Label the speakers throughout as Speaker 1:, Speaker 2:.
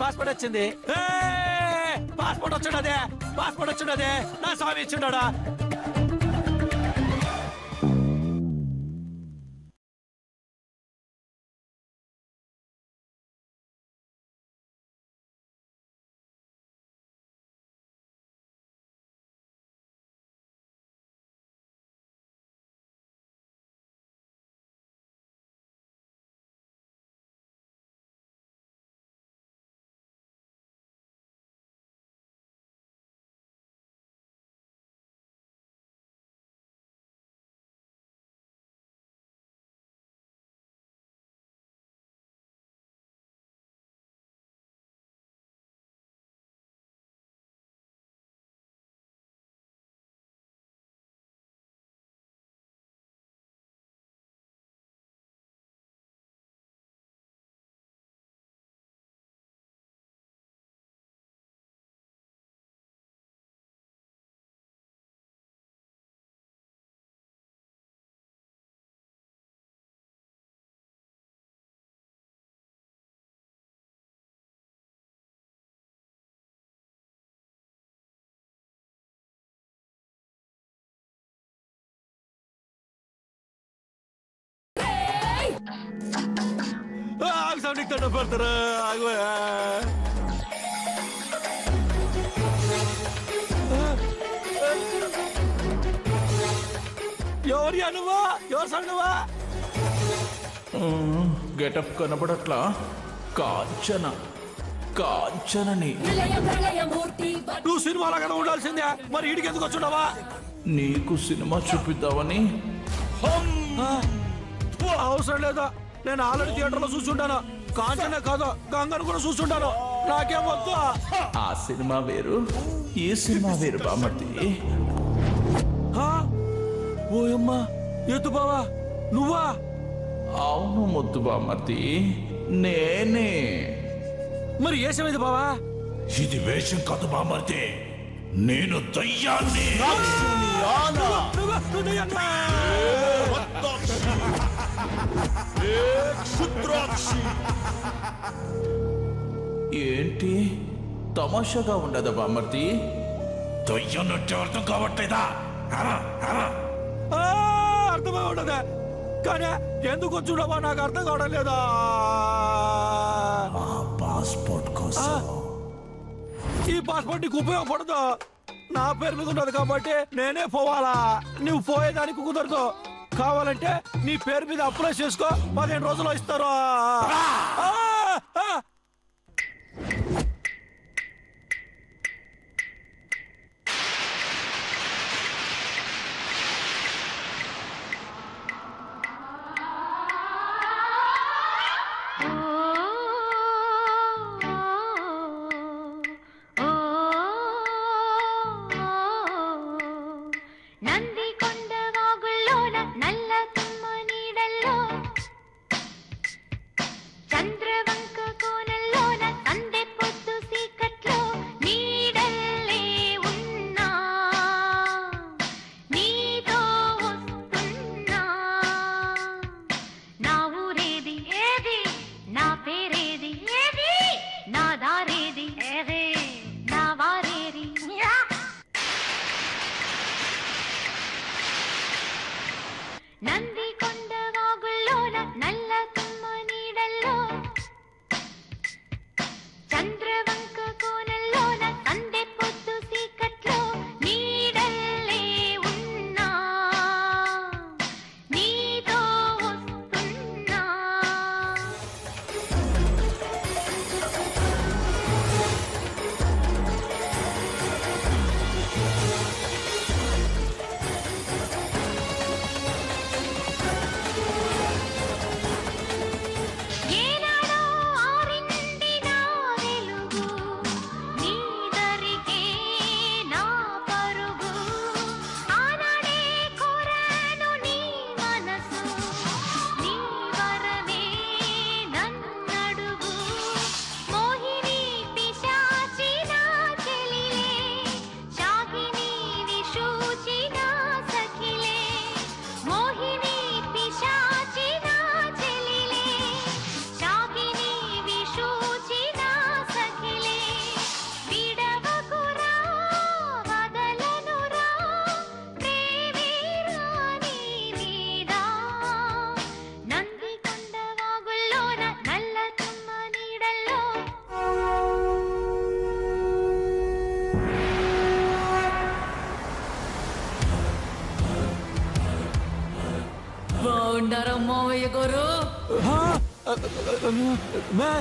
Speaker 1: Passport వచ్చింది. Passport వచ్చుండదే, passport వచ్చుండదే. నా స్వామి ఇచ్చిండా? నీకు దండ పెడతారా? ఎవరి అనువా? ఎవరు సన్నువా?
Speaker 2: గెటప్ కనపడట్లా. కాంచన, కాంచనని.
Speaker 1: నువ్వు సినిమాలో కదా ఉండాల్సిందే, మరి ఈడికి ఎందుకు వచ్చున్నావా?
Speaker 2: నీకు సినిమా చూపిద్దామని.
Speaker 1: అవసరం లేదా, నేను ఆల్రెడీ థియేటర్ లో చూసుంటాను. కాంచనే కాదు, గంగను కూడా చూసుంటాను. నాకేం వద్దు.
Speaker 2: ఆ సినిమా వేరు, ఈ సినిమా వేరు బామర్ది.
Speaker 1: ఓయమ్మా, ఎత్తు బావా, నువ్వా?
Speaker 2: అవును ముద్దు బామర్ది, నేనే.
Speaker 1: మరి ఏసమైంది బావా?
Speaker 2: ఇది వేషం కాదు బామర్ది, నేను దయ్యాన్ని. ఏంటి తమాషాగా ఉండదా బామర్ది? దయ్యం అంటే అర్థం కావట్లేదా?
Speaker 1: అర్థమై ఉండదా, కానీ ఎందుకు వచ్చుడవా నాకు అర్థం కావడం లేదా.
Speaker 2: పాస్పోర్ట్ కోసం.
Speaker 1: ఈ పాస్పోర్ట్ నీకు ఉపయోగపడదు. నా పేరు మీద ఉండదు కాబట్టి నేనే పోవాలా. నువ్వు పోయేదానికి కుదరదు. కావాలంటే నీ పేరు మీద అప్లై చేసుకో, 15 రోజుల్లో ఇస్తారు.
Speaker 3: చంద్రవంక కోన ఉండారా మావయ్య గారు?
Speaker 1: మే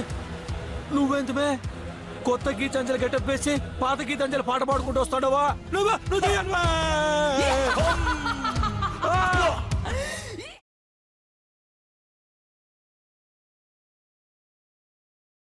Speaker 1: నువ్వెంత మే కొత్త గీతాంజలి గెటప్ వేసి పాత గీతాంజలి పాట పాడుకుంటూ వస్తాడవా? నువ్వు నువ్వు